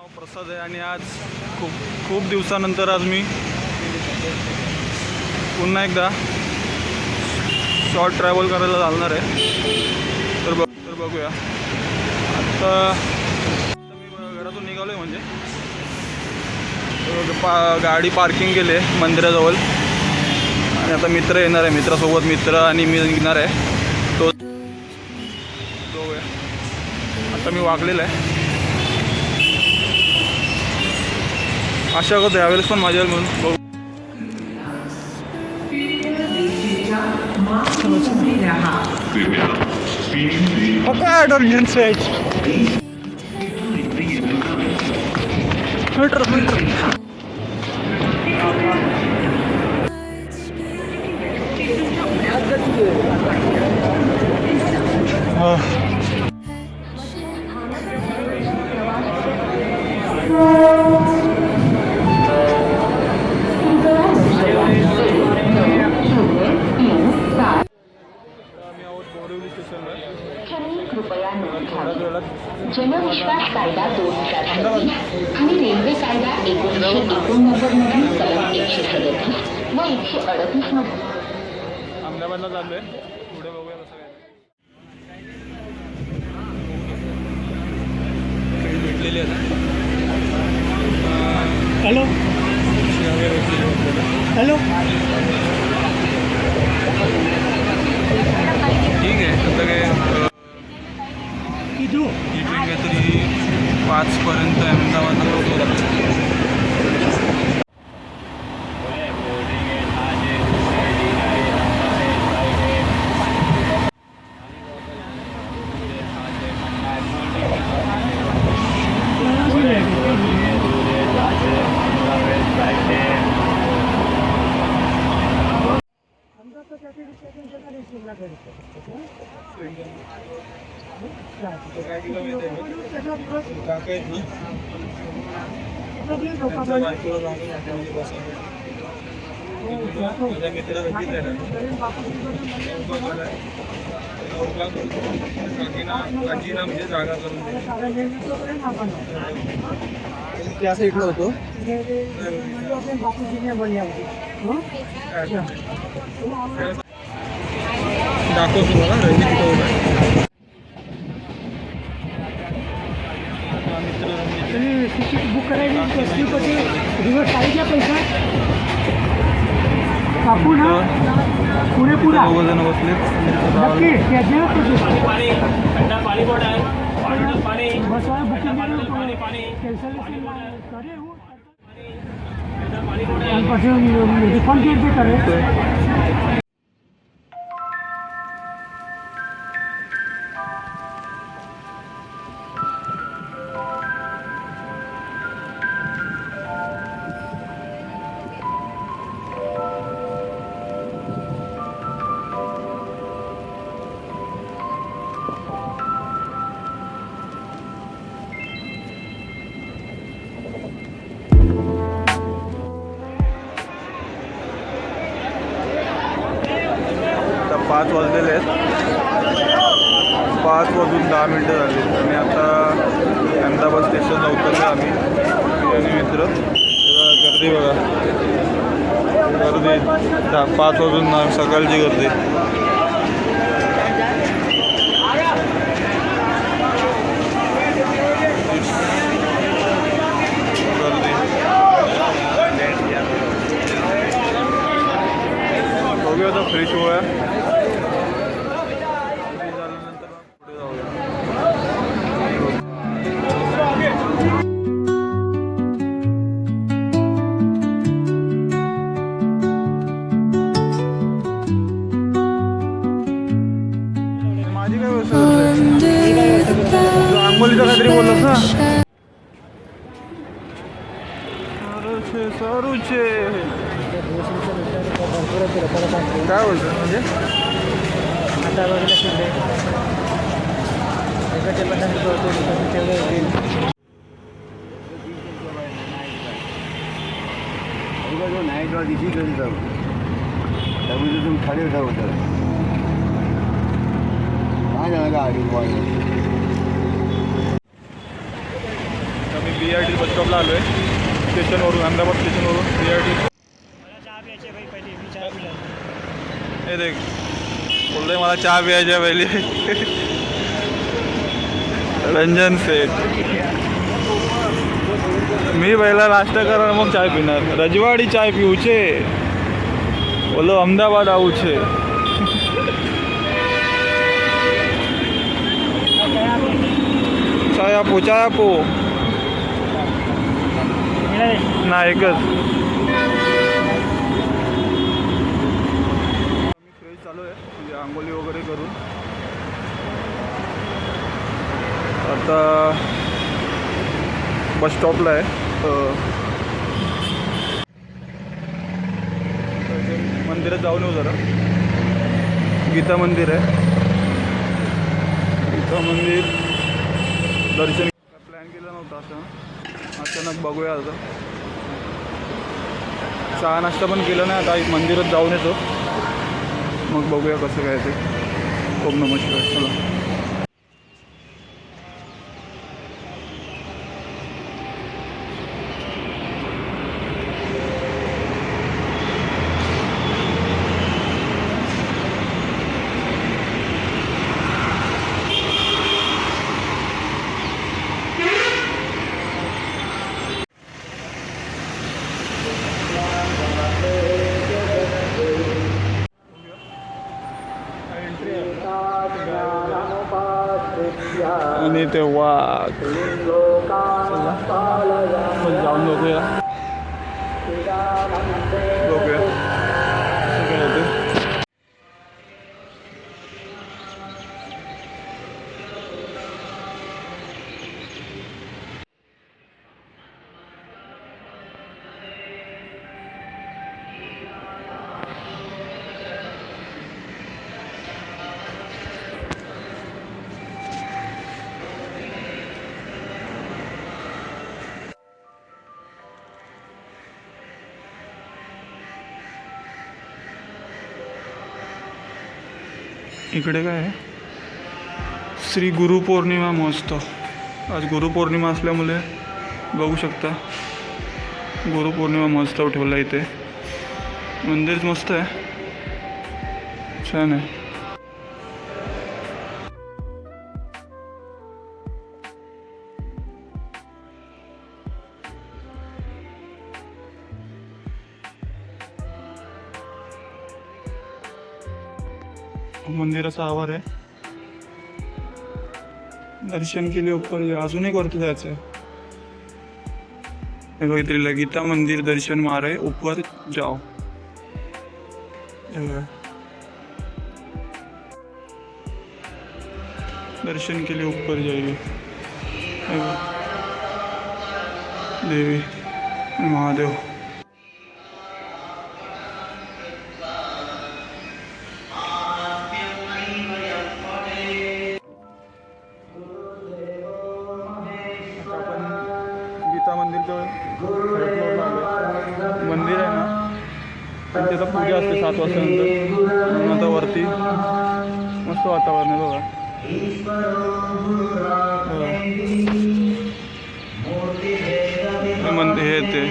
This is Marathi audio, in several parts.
नाव प्रसाद आहे आणि आज खूप दिवसानंतर आज मी पुन्हा एकदा शॉर्ट ट्रॅव्हल करायला चालणार आहे. तर बघूया. आता मी घरातून निघालो आहे, म्हणजे गाडी पार्किंग केली आहे मंदिराजवळ आणि आता मित्र येणार आहे. मित्रासोबत मित्र आणि मी निघणार आहे. तो बघूया. आता मी वागलेला आहे. आशा करतो यावेळेस पण माझ्या म्हणून बघू. काय ऑर्डर इंडियन वेज कृपया नोंद घ्यावी. जनविश्वास कायदा 2026 आणि रेल्वे कायदा 1989 मधील कलम 137 व 138 मध्ये अहमदाबादला चाललोय. पुढे बघूया कसं काय भेटलेली आहे. हॅलो हॅलो ठीक आहे. आता काय किती ही ट्रेन काहीतरी 5 अहमदाबादला पोहोचवतात. म्हणजे जागा करून असं इकडं होतो. दाखव तुम्हाला तिकीट बुक करायची दिवस काढायचा पैसा कापू ना पुरेपुरा जण बसले. नक्की त्याच्या रिफंड केले करे. आता 5 वाजलेले आहेत. 5 वाजून 10 मिनटं झाली आणि आता अहमदाबाद स्टेशनला उतरलो आम्ही आणि मित्र. गर्दी बघा, गर्दी 5 वाजून सकाळची गर्दी. बघूया आता फ्रेश होऊया. झाल्यानंतर पुढे जाऊया. माझी काय व्यवस्था आंबोलीचं काहीतरी बोललास ना. सरूचे काय बोलतो म्हणजे आता बाजूला शिंदे नाईटला दिशी कधी जाऊ त्यामुळे तुम्ही खाली जाऊ त्याला काय झालं गाडी BRT बस स्टॉपला आलो आहे स्टेशनवरून, अहमदाबाद स्टेशनवरून BRT. हे देख बोलतोय मला चहा प्यायच्या पहिली. रंजन सेठ. मी पहिला नाश्ता करणार मग चाय पिणार. रजवाडी चाय पिऊचे बोलो अहमदाबाद आऊचे. चाय आपो ना एकच. मी फ्रेश चालू आहे म्हणजे आंघोळी वगैरे करून आता बस स्टॉपला आहे. मंदिरात जाऊन येऊ जरा. गीता मंदिर आहे. गीता मंदिर दर्शन प्लॅन केलं नव्हतं असं अचानक बघूया. आता चहा नाश्ता पण केलं नाही. आता एक मंदिरात जाऊन येतो मग बघूया कसं काय ते. खूप नमस्कार. चला आणि ते वाघ. जाऊन बघूया बघूया कसं काय होते. इकडे काय आहे श्री गुरुपौर्णिमा महोत्सव. आज गुरुपौर्णिमा असल्यामुळे बघू शकता गुरुपौर्णिमा महोत्सव ठेवला इथे. मंदिर मस्त आहे, छान आहे. मंदिराचा आवार आहे. दर्शन केले ऊपर अजून एक वरती जायचं आहे. बघितलेलं गीता मंदिर दर्शन मारे ऊपर जाओ. दर्शन के लिए ऊपर जाइए. देवी महादेव. गीता मंदिरचं मंदिर आहे ना, त्यांची आता पूजा असते 7 वाजतानंतर. आता वरती मस्त वातावरण आहे बघा. मंदिर हे ते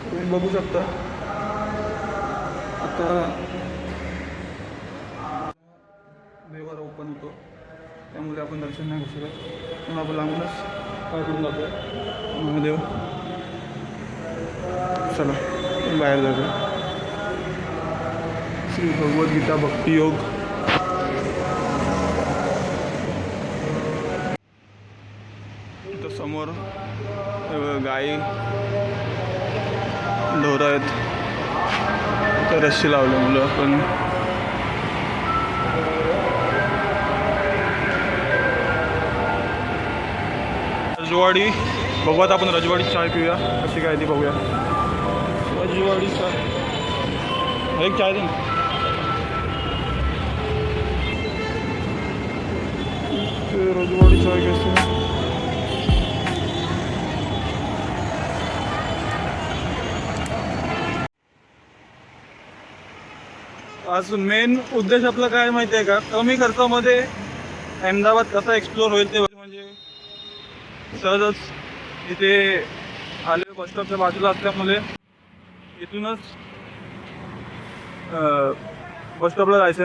तुम्ही बघू शकता. आता देवार ओपन होतो त्यामुळे आपण दर्शन नाही घेऊ शकत. म्हणून आपण लांबूनच काय करून जातो महादेव. चला बाहेर जाऊया. श्री भगवद्गीता भक्तियोग. इथं समोर गाई ढोरं आहेत. तर रस्सी लावले मुलं आपण. रजवाडी बघूयात आपण. रजवाडी चाय पिऊया कशी काय ती बघूया. रजवाडी चाय एक चाय दे. रजवाडी चाय कैसे आज मेन उद्देश आपला काय माहिती आहे का, कमी खर्चामध्ये अहमदाबाद कसा एक्सप्लोर होईल ते म्हणजे सहजच इथे आले बस स्टॉपच्या बाजूला असल्यामुळे इथूनच बस स्टॉपला जायचं.